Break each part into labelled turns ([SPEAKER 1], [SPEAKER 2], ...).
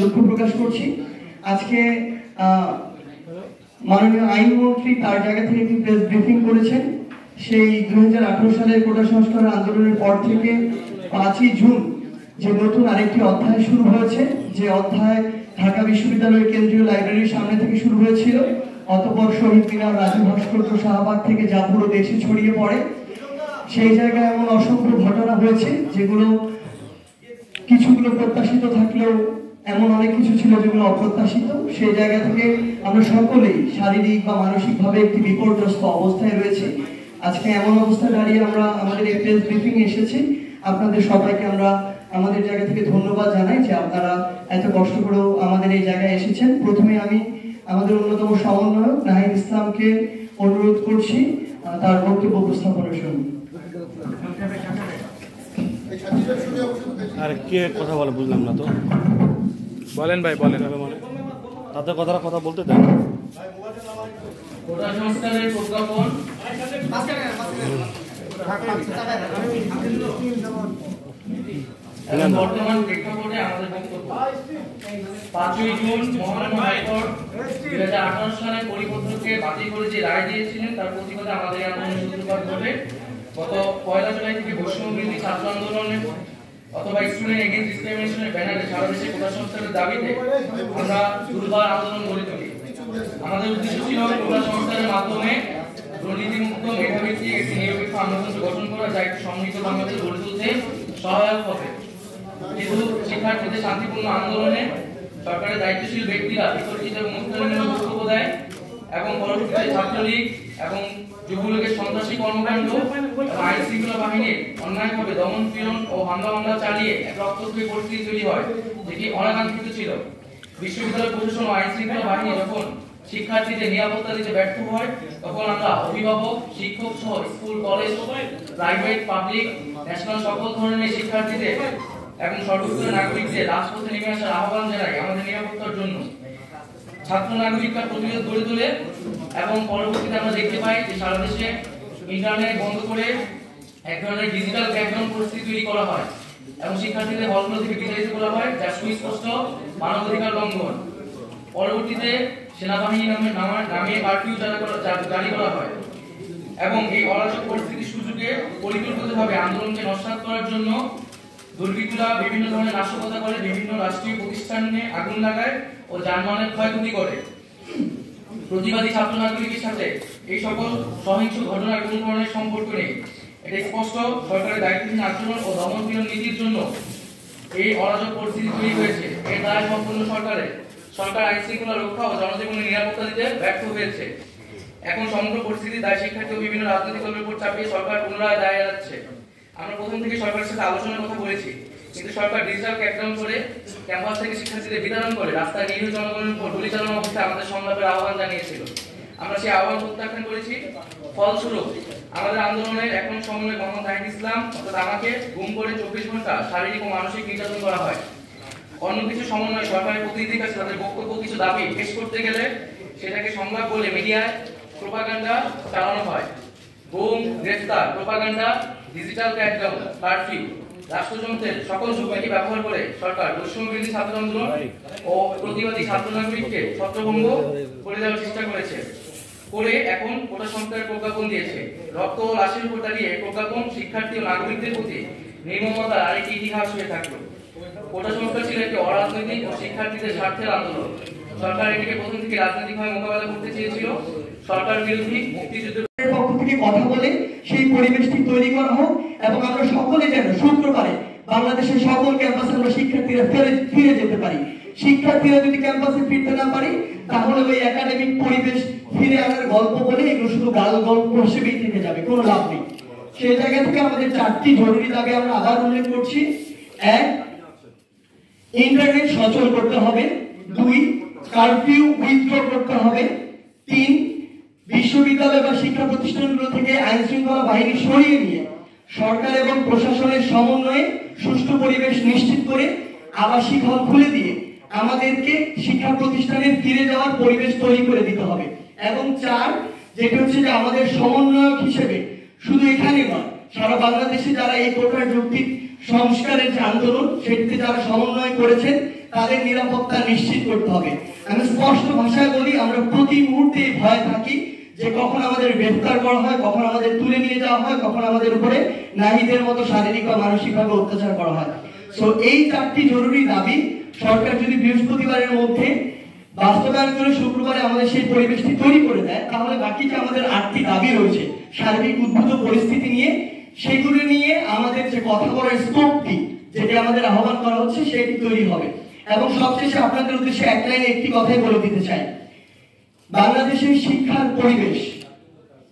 [SPEAKER 1] দুঃখ প্রকাশ করছি। আজকে মাননীয় আইনমন্ত্রী তার জায়গা থেকে একটি প্রেস ব্রিফিং করেছেন। সেই 2018 সালের কোটা সংস্কার আন্দোলনের পর থেকে 5ই জুন যে নতুন আরেকটি অধ্যায় শুরু হয়েছে, যে অধ্যায় ঢাকা বিশ্ববিদ্যালয়ের কেন্দ্রীয় লাইব্রেরির সামনে থেকে শুরু হয়েছিল, অতঃপর শহীদ মিনার, রাজু ভাস্কর্য, শাহবাগ থেকে যা পুরো দেশে ছড়িয়ে পড়ে। সেই জায়গায় এমন অসংখ্য ঘটনা হয়েছে যেগুলো কিছুগুলো প্রত্যাশিত থাকলেও এমন অনেক কিছু ছিল যেগুলো অপ্রত্যাশিত। সেই জায়গা থেকে আমরা সকলেই শারীরিক বা মানসিকভাবে একটি বিপর্যস্ত অবস্থায় রয়েছে। আজকে এমন অবস্থায় দাঁড়িয়ে আমরা আমাদের এই প্রেস ব্রিফিং এসেছি। আপনাদের সবাইকে আমরা আমাদের জায়গা থেকে ধন্যবাদ জানাই যে আপনারা এত কষ্ট করেও আমাদের এই জায়গায় এসেছেন। প্রথমে আমি আমাদের অন্যতম সমন্বয়ক নাহিদ ইসলামকে অনুরোধ করছি তার বক্তব্য উপস্থাপনের জন্য।
[SPEAKER 2] আর কে কথা বলে বুঝলাম না তো,
[SPEAKER 3] বলেন ভাই বলেন।
[SPEAKER 2] মানে তাদের কথা বলতে দেন।
[SPEAKER 4] বর্তমান প্রেক্ষাপটে আমাদের বক্তব্য 5ই জুন মহামান্য হাইকোর্ট 2018 সালে পরিপত্রকে বাতিল করে যে রায় দিয়েছিলেন তার প্রতিবাদে আমাদের আন্দোলনের সূত্রপাত ঘটে। গত 1 জুলাই থেকে বৈষম্য বিরোধী ছাত্র আন্দোলনে অথবা স্টুডেন্ট এগেইনস্ট ডিসক্রিমিনেশনের ব্যানারে সারা দেশে কোটা সংস্কারের দাবিতে আমরা দুর্বার আন্দোলন গড়ে তুলি। আমাদের উদ্দেশ্য ছিল কোটা সংস্কারের মাধ্যমে দুর্নীতিমুক্ত মেধাভিত্তিক একটি নিরপেক্ষ আন্দোলন গঠন করা, যা একটি সমৃদ্ধ বাংলাদেশ গড়ে তুলতে সহায়ক হবে। কিন্তু শিক্ষার্থীদের শান্তিপূর্ণ আন্দোলনে সরকারের দায়িত্বশীল ব্যক্তিরা বিতর্কিত এবং মুক্তমূলক বক্তব্য দেয় এবং পরবর্তীতে ছাত্রলীগ এবং যুবলীগের সন্ত্রাসী কর্মকাণ্ড আইন শৃঙ্খলা বাহিনীর অন্যায়ভাবে দমন পীড়ন ও হামলা চালিয়ে এক রক্তক্ষয়ী পরিস্থিতি তৈরি হয়, যেটি অনাকাঙ্ক্ষিত ছিল। বিশ্ববিদ্যালয় প্রশাসন ও আইন শৃঙ্খলা বাহিনী যখন শিক্ষার্থীদের নিরাপত্তা দিতে ব্যর্থ হয়, তখন আমরা অভিভাবক, শিক্ষক সহ school, college, private, public, national সকল ধরনের শিক্ষার্থীদের এবং সর্বস্তরের নাগরিকদের রাজপথে নেমে আসার আহ্বান জানাই আমাদের নিরাপত্তার জন্য। ছাত্র নাগরিকরা প্রতিরোধ গড়ে তোলে এবং পরবর্তীতে আমরা দেখতে পাই যে সারা দেশে ইন্টারনেট বন্ধ করে এক ধরনের ডিজিটাল ব্যাকগ্রাউন্ড পরিস্থিতি তৈরি করা হয় এবং শিক্ষার্থীদের হলগুলো থেকে বিতাড়িত করা হয়, যা সুস্পষ্ট মানবাধিকার লঙ্ঘন। পরবর্তীতে সেনাবাহিনী নামিয়ে কারফিউ জারি করা হয় এবং এই অরাজক পরিস্থিতির সুযোগে পরিকল্পিতভাবে আন্দোলনকে নস্যাৎ করার জন্য দুর্বৃত্তরা বিভিন্ন ধরনের নাশকতা করে, বিভিন্ন রাষ্ট্রীয় প্রতিষ্ঠানে আগুন লাগায় ও যানবাহনের ক্ষয়ক্ষতি করে। প্রতিবাদী ছাত্র নাগরিকের সাথে এই সকল সহিংস ঘটনার কোনো ধরনের সম্পর্ক নেই। এটা স্পষ্ট সরকারের দায়িত্বহীন আচরণ ও দমনপীড়ন নীতির জন্য এই অরাজক পরিস্থিতি তৈরি হয়েছে। এর দায় সম্পূর্ণ সরকারের। সরকার আইন শৃঙ্খলা রক্ষা ও জনজীবনের নিরাপত্তা দিতে ব্যর্থ হয়েছে। এখন সমগ্র পরিস্থিতির দায় শিক্ষার্থী ও বিভিন্ন রাজনৈতিক দলের উপর চাপিয়ে সরকার পুনরায় দায় এড়াচ্ছে। আমরা প্রথম থেকে সরকারের সাথে আলোচনার কথা বলেছি, কিন্তু সরকার ডিজিটাল ক্র্যাকডাউন করে ক্যাম্পাস থেকে শিক্ষার্থীদের বিতরণ করে রাস্তায় নিরীহ জনগণের উপর গুলি চালানোর অবস্থায় আমাদের সংলাপের আহ্বান জানিয়েছিল। আমরা সেই আহ্বান প্রত্যাখ্যান করেছি। ফলস্বরূপ আমাদের আন্দোলনের এখন সমন্বয় মোহাম্মদ নাহিদ ইসলাম অর্থাৎ আমাকে গুম করে 24 ঘন্টা শারীরিক ও মানসিক নির্যাতন করা হয়। অন্য কিছু সমন্বয় সরকারের প্রতিনিধির কাছে তাদের বক্তব্য, কিছু দাবি পেশ করতে গেলে সেটাকে সংলাপ বলে মিডিয়ায় প্রোপাগান্ডা চালানো হয়। গুম, গ্রেফতার, প্রোপাগান্ডা, ডিজিটাল ক্র্যাকডাউন, কারফিউ, রাষ্ট্রযন্ত্রের সকল শক্তি ব্যবহার করে সরকার বৈষম্য বিরোধী ছাত্র আন্দোলন ও প্রতিবাদী ছাত্র নাগরিককে ছত্রভঙ্গ করে দেওয়ার চেষ্টা করেছে। করে এখন কোটা সংস্কারের প্রজ্ঞাপন দিয়েছে। রক্ত ও লাশের উপর দাঁড়িয়ে প্রজ্ঞাপন শিক্ষার্থী ও নাগরিকদের প্রতি নির্মমতার আরেকটি ইতিহাস হয়ে থাকলো। কোটা সংস্কার ছিল একটি অরাজনৈতিক ও শিক্ষার্থীদের স্বার্থের আন্দোলন। সরকার এটিকে প্রথম থেকে রাজনৈতিকভাবে মোকাবেলা করতে চেয়েছিল। সরকার বিরোধী মুক্তিযুদ্ধের
[SPEAKER 1] পক্ষ থেকে কথা বলে সেই পরিবেশটি তৈরি করা হোক এবং আমরা সকলে যেন শুক্রবারে বাংলাদেশের সকল ক্যাম্পাসে আমরা শিক্ষার্থীরা ফিরে যেতে পারি। শিক্ষার্থীরা যদি ক্যাম্পাসে ফিরতে না পারি, তাহলে ওই একাডেমিক পরিবেশ ফিরে আনার গল্প বলে এগুলো শুধু গাল গল্প হিসেবেই থেকে যাবে, কোনো লাভ নেই। সেই জায়গা থেকে আমাদের 4টি জরুরি দাবি আমরা আবার উল্লেখ করছি। 1, ইন্টারনেট সচল করতে হবে। 2, কারফিউ উইথড্র করতে হবে। 3, বিশ্ববিদ্যালয় বা শিক্ষা প্রতিষ্ঠানগুলো থেকে আইন শৃঙ্খলা বাহিনী সরিয়ে নিয়ে সরকার এবং প্রশাসনের সমন্বয়ে সুষ্ঠু পরিবেশ নিশ্চিত করে আবাসিক হল খুলে দিয়ে আমাদেরকে শিক্ষা প্রতিষ্ঠানে ফিরে যাওয়ার পরিবেশ তৈরি করে দিতে হবে। এবং 4, যেটা হচ্ছে যে আমাদের সমন্বয়ক হিসেবে শুধু এখানে নয়, সারা বাংলাদেশে যারা এই কোটার যৌক্তিক সংস্কারের যে আন্দোলন সেটিতে যারা সমন্বয় করেছেন তাদের নিরাপত্তা নিশ্চিত করতে হবে। আমি স্পষ্ট ভাষায় বলি, আমরা প্রতি মুহূর্তে ভয় থাকি যে কখন আমাদের গ্রেফতার করা হয়, কখন আমাদের তুলে নিয়ে যাওয়া হয়, কখন আমাদের উপরে নাহিদের মতো শারীরিক বা মানসিকভাবে অত্যাচার করা হয়। সো এই 4টি জরুরি দাবি সরকার যদি বৃহস্পতিবারের মধ্যে বাস্তবায়ন করে শুক্রবারে আমাদের সেই পরিবেশটি তৈরি করে দেয়, তাহলে বাকি যে আমাদের 8টি দাবি রয়েছে সার্বিক উদ্ভূত পরিস্থিতি নিয়ে, সেগুলো নিয়ে আমাদের যে কথা বলার স্কোপটি, যেটি আমাদের আহ্বান করা হচ্ছে, সেটি তৈরি হবে। এবং সবশেষে আপনাদের উদ্দেশ্যে এক লাইনে একটি কথাই বলে দিতে চাই, বাংলাদেশের শিক্ষার পরিবেশ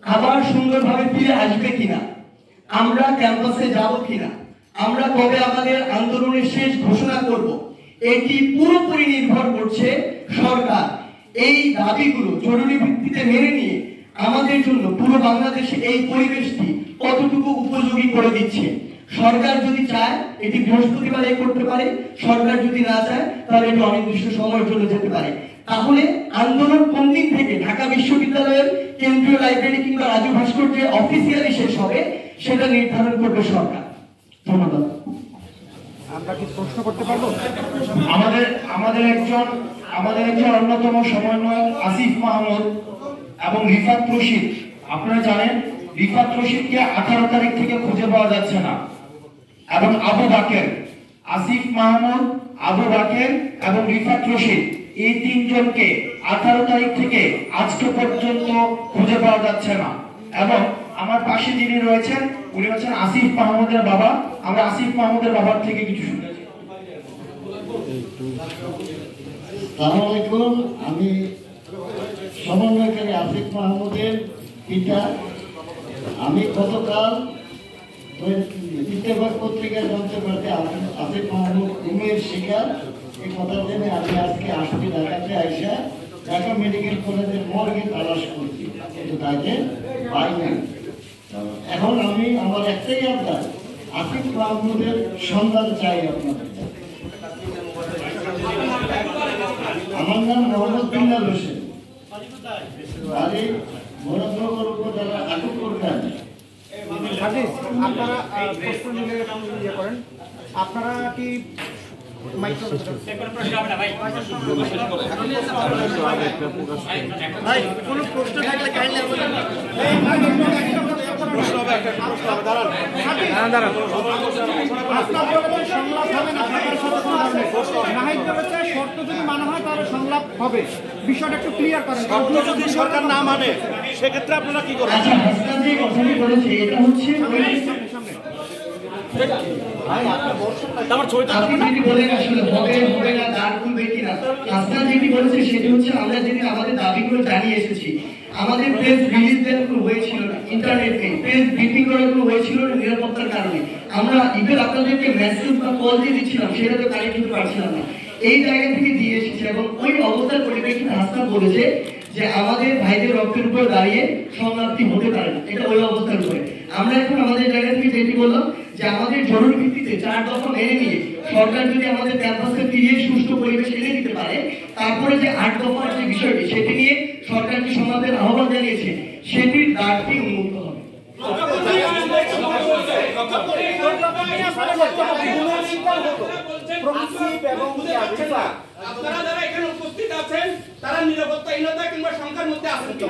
[SPEAKER 1] আবার সুন্দরভাবে ফিরে আসবে কিনা, আমরা ক্যাম্পাসে যাব কিনা, আমরা কবে আমাদের আন্দোলনের শেষ ঘোষণা করব, এটি পুরোপুরি নির্ভর করছে সরকার এই দাবিগুলো জরুরি ভিত্তিতে মেনে নিয়ে আমাদের জন্য পুরো বাংলাদেশে এই পরিবেশটি কতটুকু উপযোগী করে দিচ্ছে। সরকার যদি চায় এটি বৃহস্পতিবারে করতে পারে, সরকার যদি না চায় তাহলে এটি অনির্দিষ্ট সময়ের জন্য যেতে পারে। তাহলে আন্দোলন কোন দিন থেকে ঢাকা বিশ্ববিদ্যালয়ের কেন্দ্রীয় লাইব্রেরি কিংবা রাজু ভাস্কর্যে অফিসিয়ালি শেষ হবে সেটা নির্ধারণ করবে সরকার। ধন্যবাদ।
[SPEAKER 5] আমরা কি প্রশ্ন করতে পারবো?
[SPEAKER 6] আমাদের একজন অন্যতম সমন্বয়ক আসিফ মাহমুদ এবং রিফাত রশিদ, আপনারা জানেন রিফাত রশিদকে 18 তারিখ থেকে খুঁজে পাওয়া যাচ্ছে না, এবং আবু বাকের, আসিফ মাহমুদ, আবু বাকের এবং রিফাত রশিদ, এই 3 জনকে 18 তারিখ থেকে আজকে পর্যন্ত খুঁজে পাওয়া যাচ্ছে না। এবং আমার পাশে যিনি রয়েছেন উনি হচ্ছেন আসিফ মাহমুদের বাবা। আমরা আসিফ মাহমুদের বাবার থেকে কিছু শুনেছি।
[SPEAKER 7] আসসালামু আলাইকুম, আমি সমন্বয়কারী আসিফ মাহমুদের পিতা। আমি গতকাল ইত্তেফাক পত্রিকায় জানতে পারছি আসিফ মাহমুদ ঘুমের শিকার। এই কথা জেনে আমি আজকে আসছি ঢাকাতে আইসা ঢাকা মেডিকেল কলেজের মর্গে তালাশ করছি, কিন্তু তাকে পাই নাই। এখন আমি আমার একটাই আবদার, আসিফ মাহমুদের সন্ধান চাই আপনাদের। আমার নাম মোহাম্মদ বিল্লাল হোসেন, বাড়ি মুরাদনগর উপজেলা আকুপুর গ্রামে।
[SPEAKER 5] আপনারা প্রশ্ন নিলে ইয়ে করেন, আপনারা কি কোনো প্রশ্ন থাকলে কাইন্ডলি শর্ত যদি মানা হয় তাহলে সংলাপ হবে। বিষয়টা একটু ক্লিয়ার করেন।
[SPEAKER 2] যদি সরকার না মানে সেক্ষেত্রে আপনারা কি করবেন?
[SPEAKER 1] আচ্ছা, হাসনাত যে কথাটি বলেছে এটা হচ্ছে আপনি যেটি বলেন আসলে হবে না, দাঁড় খুলবে কিনা, হাসনাত যেটি বলেছে সেটি হচ্ছে আমরা যেদিন আমাদের দাবিগুলো জানিয়ে এসেছি, আমাদের প্রেস রিলিজ দেওয়ার কোনো হয়েছিল না, ইন্টারনেট নেই, প্রেস ব্রিফিং করার কোনো হয়েছিল না নিরাপত্তার কারণে। আমরা ইভেন আপনাদেরকে মেসেজ বা কল দিয়ে দিচ্ছিলাম, সেটা তো কানেক্ট করতে পারছিলাম না। এই জায়গা থেকে দিয়ে এসেছে এবং ওই অবস্থার পরিপ্রেক্ষিতে হাসনাত বলেছে যে আমাদের ভাইদের রক্তের উপর দাঁড়িয়ে সংলাপটি হতে পারে না, এটা ওই অবস্থার উপরে। আমরা এখন আমাদের জায়গা থেকে যেটি বললাম যে আমাদের জরুরি ভিত্তিতে 4 দফা মেনে নিয়ে সরকার যদি আমাদের ক্যাম্পাসকে ফিরিয়ে সুষ্ঠু পরিবেশ এনে দিতে পারে, তারপরে যে 8 দফার যে বিষয়টি সেটি নিয়ে সরকার যে সংলাপের আহ্বান জানিয়েছে সেটির দ্বারটি উন্মুক্ত হবে।
[SPEAKER 8] আপনারা যারা এখানে উপস্থিত আছেন তারা নিরাপত্তাহীনতা কিংবা সংখ্যার মধ্যে আছেন কি?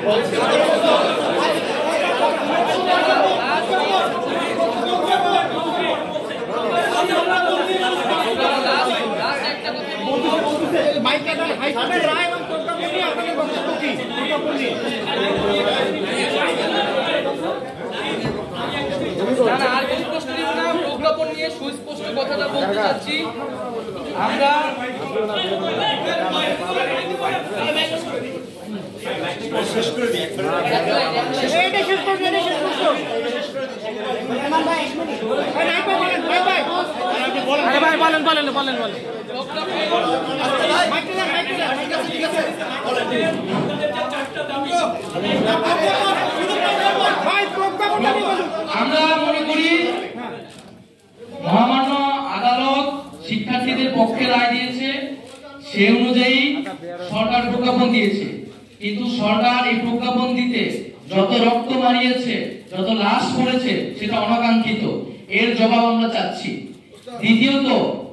[SPEAKER 4] আর কোনো প্রশ্ন নিব না, প্রজ্ঞাপন নিয়ে সুস্পষ্ট কথাটা বলতে চাচ্ছি। আমরা আমরা মনে করি মহামান্য আদালত শিক্ষার্থীদের পক্ষে রায় দিয়েছে, সে অনুযায়ী সরকার প্রজ্ঞাপন দিয়েছে। কিন্তু সরকার এই প্রজ্ঞাপন দিতে যত রক্ত মারিয়েছে, যত লাশ পড়েছে, সেটা অনাকাঙ্ক্ষিত, এর জবাব আমরা চাচ্ছি। দ্বিতীয়ত,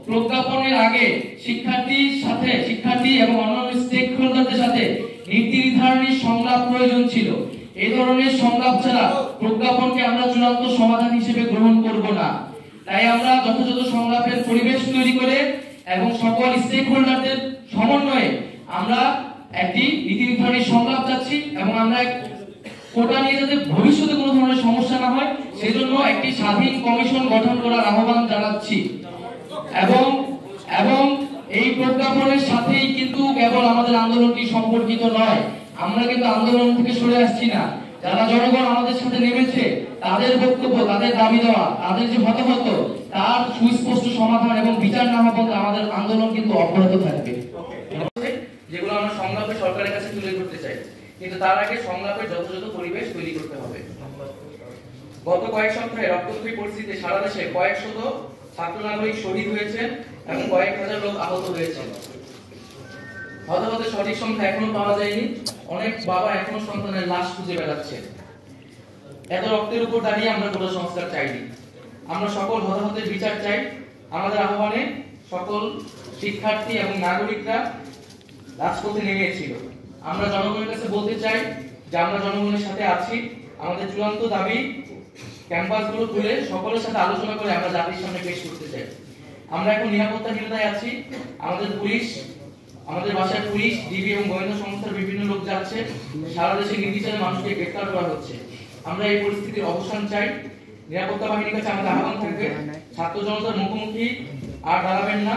[SPEAKER 4] প্রজ্ঞাপনের আগে শিক্ষার্থী এবং অন্যান্য স্টেক হোল্ডারদের সাথে নীতি নির্ধারণের সংলাপ প্রয়োজন ছিল। এই ধরনের সংলাপ ছাড়া প্রজ্ঞাপনকে আমরা চূড়ান্ত সমাধান হিসেবে গ্রহণ করব না। তাই আমরা যথাযথ সংলাপের পরিবেশ তৈরি করে এবং সকল স্টেক হোল্ডারদের সমন্বয়ে আমরা একটি নীতি নির্ধারণের সংলাপ চাচ্ছি এবং আমরা কোটা নিয়ে যাতে ভবিষ্যতে কোনো ধরনের সমস্যা না হয় সেজন্য একটি স্বাধীন কমিশন গঠন করার আহ্বান জানাচ্ছি। এবং এই প্রজ্ঞাপনের সাথেই কিন্তু কেবল আমাদের আন্দোলনটি সম্পর্কিত নয়। আমরা কিন্তু আন্দোলন থেকে সরে আসছি না। যারা জনগণ আমাদের সাথে নেমেছে তাদের বক্তব্য, তাদের দাবি দেওয়া, তাদের যে হতাহত তার সুস্পষ্ট সমাধান এবং বিচার না হওয়া পর্যন্ত আমাদের আন্দোলন কিন্তু অব্যাহত থাকবে। যেগুলো আমরা সংলাপে সরকারের কাছে তুলে ধরতে চাই, কিন্তু তার আগে সংলাপের যথাযথ পরিবেশ তৈরি করতে হবে। গত কয়েক সপ্তাহে রক্তক্ষয়ী পরিস্থিতিতে সারা দেশে কয়েক শত ছাত্র নাগরিক শহীদ হয়েছেন এবং কয়েক হাজার লোক আহত হয়েছেন। হতাহতের সঠিক সংখ্যা এখনো পাওয়া যায়নি। অনেক বাবা এখনো সন্তানের লাশ খুঁজে বেড়াচ্ছে। এত রক্তের উপর দাঁড়িয়ে আমরা কোটা সংস্কার চাইনি। আমরা সকল হতাহতের বিচার চাই। আমাদের আহ্বানে সকল শিক্ষার্থী এবং নাগরিকরা রাজপথে নেমেছিল। আমরা জনগণের কাছে বলতে চাই যে আমরা জনগণের সাথে আছি। আমাদের চূড়ান্ত দাবি ক্যাম্পাসগুলো খুলে সকলের সাথে আলোচনা করে আমরা জাতির সামনে পেশ করতে চাই। আমরা এখন নিরাপত্তাহীনতায় আছি। আমাদের বাসায় পুলিশ, ডিবি এবং গোয়েন্দা সংস্থার বিভিন্ন লোক যাচ্ছে। সারা দেশে নির্বিচারে মানুষকে গ্রেফতার করা হচ্ছে। আমরা এই পরিস্থিতির অবসান চাই। নিরাপত্তা বাহিনীর কাছে আমাদের আহ্বান থাকবে, ছাত্র জনতার মুখোমুখি আর দাঁড়াবেন না।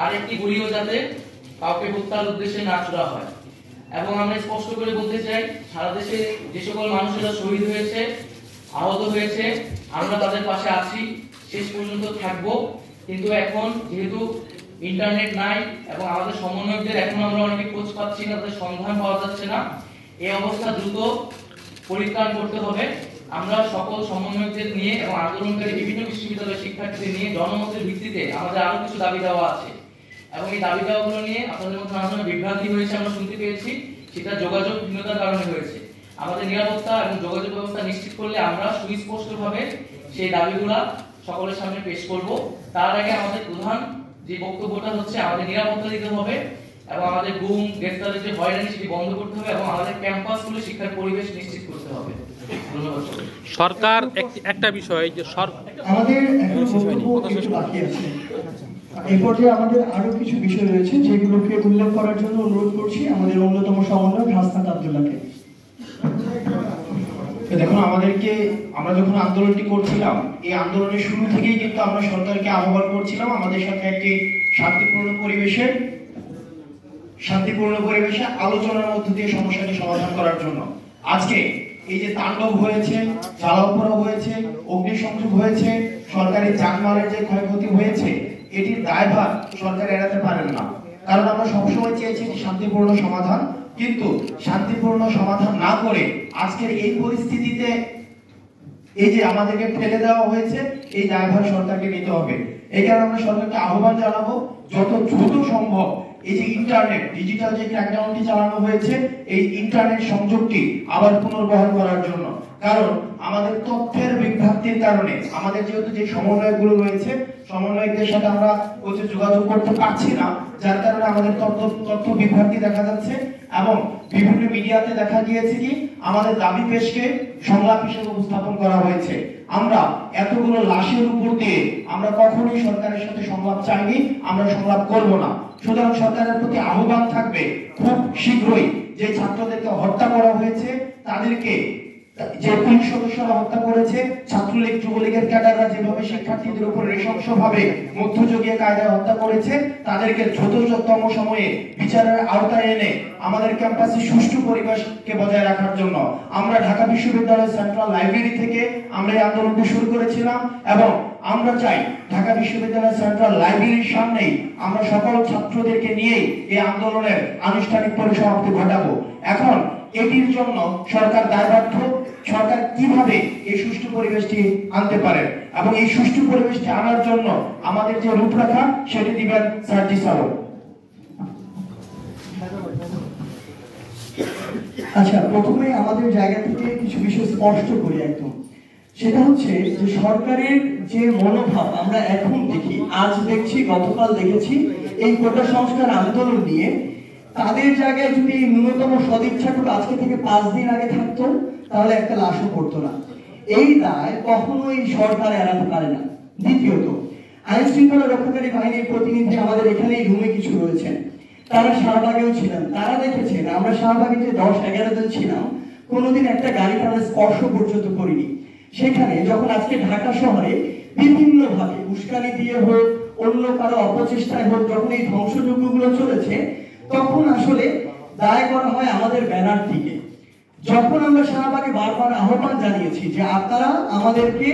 [SPEAKER 4] আর একটি গুলিও যাতে কাউকে হত্যার উদ্দেশ্যে না ছোড়া হয়। এবং আমরা স্পষ্ট করে বলতে চাই, সারা দেশে যে সকল মানুষেরা শহীদ হয়েছে, আহত হয়েছে, আমরা তাদের পাশে আছি, শেষ পর্যন্ত থাকবো। কিন্তু এখন যেহেতু ইন্টারনেট নাই এবং আমাদের সমন্বয়কদের এখন আমরা অনেকে খোঁজ পাচ্ছি না, তাদের সন্ধান পাওয়া যাচ্ছে না, এই অবস্থা দ্রুত পরিত্রাণ করতে হবে। আমরা সকল সমন্বয়কদের নিয়ে এবং আন্দোলনকারী বিভিন্ন বিশ্ববিদ্যালয়ের শিক্ষার্থীদের নিয়ে জনমতের ভিত্তিতে আমাদের আরো কিছু দাবি দেওয়া আছে এবং এই দাবি দেওয়াগুলো নিয়ে আপনাদের মধ্যে নানা ধরনের বিভ্রান্তি হয়েছে আমরা শুনতে পেয়েছি। সেটা যোগাযোগহীনতার কারণে হয়েছে। আমাদের নিরাপত্তা এবং যোগাযোগ ব্যবস্থা নিশ্চিত করলে আমরা সুস্পষ্টভাবে সেই দাবিগুলা সকলের সামনে পেশ করব। তার আগে আমাদের প্রধান যে বক্তব্যটা হচ্ছে আমাদের নিরাপত্তা দিতে হবে এবং আমাদের গুম গ্রেফতারের যে হয়রানি সেটি বন্ধ করতে হবে এবং আমাদের ক্যাম্পাসগুলো শিক্ষার পরিবেশ নিশ্চিত করতে হবে। ধন্যবাদ।
[SPEAKER 3] সরকার একটা বিষয় যে
[SPEAKER 1] আমাদের এখন বক্তব্য কিছু বাকি আছে। এই পর্যায়ে আমাদের আরো কিছু বিষয় রয়েছে যেগুলোকে উল্লেখ করার জন্য অনুরোধ করছি আমাদের অন্যতম সমন্বয়ক হাসনাত আব্দুল্লাহকে।
[SPEAKER 6] দেখুন, আমরা যখন আন্দোলনটি করছিলাম, এই আন্দোলনের শুরু থেকেই কিন্তু আমরা সরকারকে আহ্বান করছিলাম আমাদের সাথে একটি শান্তিপূর্ণ পরিবেশে আলোচনার মধ্য দিয়ে সমস্যাটি সমাধান করার জন্য। আজকে এই যে তাণ্ডব হয়েছে, জ্বালাও পোড়া হয়েছে, অগ্নিসংযোগ হয়েছে, সরকারি যানমালের যে ক্ষয়ক্ষতি হয়েছে, এটির দায়ভার সরকার এড়াতে পারেন না। কারণ আমরা সবসময় চেয়েছি শান্তিপূর্ণ সমাধান, কিন্তু শান্তিপূর্ণ সমাধান না করে আজকের এই পরিস্থিতিতে এই যে আমাদেরকে ফেলে দেওয়া হয়েছে, এই দায়ভার সরকারকে নিতে হবে। এই কারণে আমরা সরকারকে আহ্বান জানাবো যত দ্রুত সম্ভব এই যে ইন্টারনেট ডিজিটাল যে ক্র্যাকডাউনটি চালানো হয়েছে, এই ইন্টারনেট সংযোগটি আবার পুনর্বহাল করার জন্য। কারণ আমাদের তথ্যের বিভ্রান্তির কারণে আমাদের যেহেতু যে সমন্বয়কগুলো রয়েছে, সমন্বয়কদের সাথে আমরা যোগাযোগ করতে পারছি না, যার কারণে আমাদের তথ্য বিভ্রান্তি দেখা যাচ্ছে এবং বিভিন্ন মিডিয়াতে দেখা গিয়েছে কি আমাদের দাবি পেশকে সংলাপ হিসেবে উপস্থাপন করা হয়েছে। আমরা এতগুলো লাশের উপর দিয়ে আমরা কখনোই সরকারের সাথে সংলাপ চাইনি, আমরা সংলাপ করব না। সুতরাং সরকারের প্রতি আহ্বান থাকবে খুব শীঘ্রই যে ছাত্রদেরকে হত্যা করা হয়েছে, তাদেরকে যে পুলিশ সদস্যরা হত্যা করেছে, ছাত্রলীগ যুবলীগের ক্যাডাররা যেভাবে শিক্ষার্থীদের উপর নৃশংসভাবে মধ্যযুগীয় কায়দায় হত্যা করেছে, তাদেরকে দ্রুততম সময়ে বিচারের আওতায় এনে আমাদের ক্যাম্পাসে সুষ্ঠু পরিবেশকে বজায় রাখার জন্য আমরা ঢাকা বিশ্ববিদ্যালয় সেন্ট্রাল লাইব্রেরি থেকে আমরা এই আন্দোলনটি শুরু করেছিলাম এবং আমরা চাই ঢাকা বিশ্ববিদ্যালয় সেন্ট্রাল লাইব্রেরির সামনেই আমরা সকল ছাত্রদেরকে নিয়েই এই আন্দোলনের আনুষ্ঠানিক পরিসমাপ্তি ঘটাবো। এখন এটির জন্য সরকার দায়বদ্ধ। সরকার কিভাবে এই সুষ্ঠু পরিবেশটি আনতে পারে এবং এই সুষ্ঠু পরিবেশটি আনার জন্য আমাদের যে রূপরেখা সেটি দিবেন সার্জি স্যার।
[SPEAKER 1] আচ্ছা, প্রথমে আমাদের জায়গা থেকে কিছু বিষয় স্পষ্ট করি একদম। সেটা হচ্ছে যে সরকারের যে মনোভাব আমরা এখন দেখি, আজ দেখছি, গতকাল দেখেছি, এই কোটা সংস্কার আন্দোলন নিয়ে তাদের জায়গায় যদি ন্যূনতম সদিচ্ছাটুকু আজকে থেকে 5 দিন আগে থাকতো তাহলে একটা লাশও পড়তো না। এই দায় কখনোই সরকার এড়াতে পারে না। দ্বিতীয়ত, আইন শৃঙ্খলা রক্ষাকারী বাহিনীর প্রতিনিধি আমাদের এখানে এই রুমে কিছু রয়েছেন, তারা শাহবাগেও ছিলেন, তারা দেখেছেন আমরা শাহবাগে যে 10-11 জন ছিলাম কোনোদিন একটা গাড়িতে আমরা স্পর্শ পর্যন্ত করিনি। সেখানে যখন আজকে ঢাকা শহরে বিভিন্ন ভাবে উস্কানি দিয়ে হোক, অন্য কারো অপচেষ্টায় হোক, যখন এই ধ্বংসযজ্ঞগুলো চলেছে তখন আসলে দায় করা হয় আমাদের ব্যানারটিকে। যখন আমরা শাহবাগে বারবার আহ্বান জানিয়েছি যে আপনারা আমাদেরকে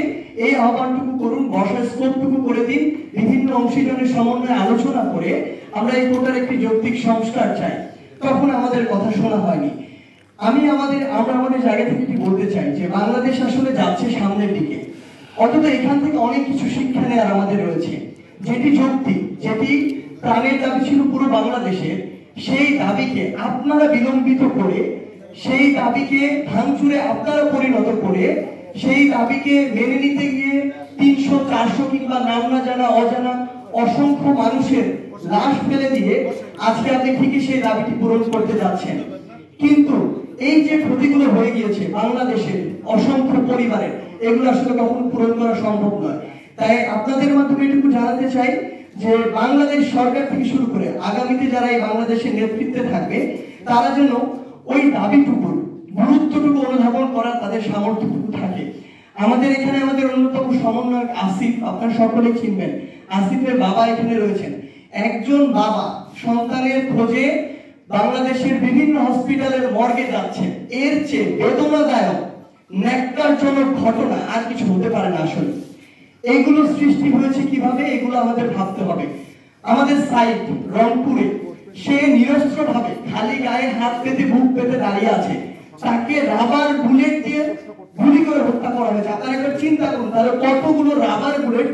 [SPEAKER 1] এই আহ্বানটুকু করুন, বসার স্কোপটুকু করে দিন, বিভিন্ন অংশীজনের সমন্বয়ে আলোচনা করে আমরা এই কোটার একটি যৌক্তিক সংস্কার চাই, তখন আমাদের কথা শোনা হয়নি। আমরা আমাদের জায়গা থেকে কি বলতে চাই যে বাংলাদেশ আসলে যাচ্ছে সামনের দিকে, অন্তত এখান থেকে অনেক কিছু শিক্ষা নেওয়ার আমাদের রয়েছে। যেটি যৌক্তিক, যেটি প্রাণের দাবি ছিল পুরো বাংলাদেশের, সেই দাবিকে আপনারা বিলম্বিত করে, সেই দাবিকে ভাঙচুরে আপনারা পরিণত করে, সেই দাবিকে মেনে নিতে গিয়ে 300, 400 কিংবা নাম না জানা অজানা অসংখ্য মানুষের লাশ ফেলে দিয়ে আজকে আপনি ঠিকই সেই দাবিটি পূরণ করতে যাচ্ছেন। কিন্তু এই যে ক্ষতিগুলো হয়ে গিয়েছে বাংলাদেশের অসংখ্য পরিবারের, এগুলো আসলে কখনো পূরণ করা সম্ভব নয়। তাই আপনাদের মাধ্যমে এটুকু জানাতে চাই যে বাংলাদেশ সরকার থেকে শুরু করে আগামীতে যারা এই বাংলাদেশের নেতৃত্বে থাকবে তারা যেন ওই দাবিটুকুর গুরুত্বটুকু অনুধাবন করার তাদের সামর্থ্যটুকু থাকে। আমাদের এখানে আমাদের অন্যতম সমন্বয়ক আসিফ, আপনারা সকলেই চিনবেন, আসিফের বাবা এখানে রয়েছেন। একজন বাবা সন্তানের খোঁজে বাংলাদেশের বিভিন্ন হসপিটালের মর্গে যাচ্ছেন, এর চেয়ে বেদনাদায়ক ন্যাক্কারজনক ঘটনা আর কিছু হতে পারে না। আসলে এইগুলো সৃষ্টি হয়েছে কিভাবে, এগুলো আমাদের ভাবতে হবে। আমাদের সাইট রংপুরে, সে নিরস্ত্র ভাবে খালি গায়ে হাত পেতে বুক পেতে দাঁড়িয়ে আছে, তাকে রাবার বুলেট দিয়ে গুলি করে হত্যা করা হয়েছে। আপনারা একবার চিন্তা করুন তাহলে কতগুলো রাবার বুলেট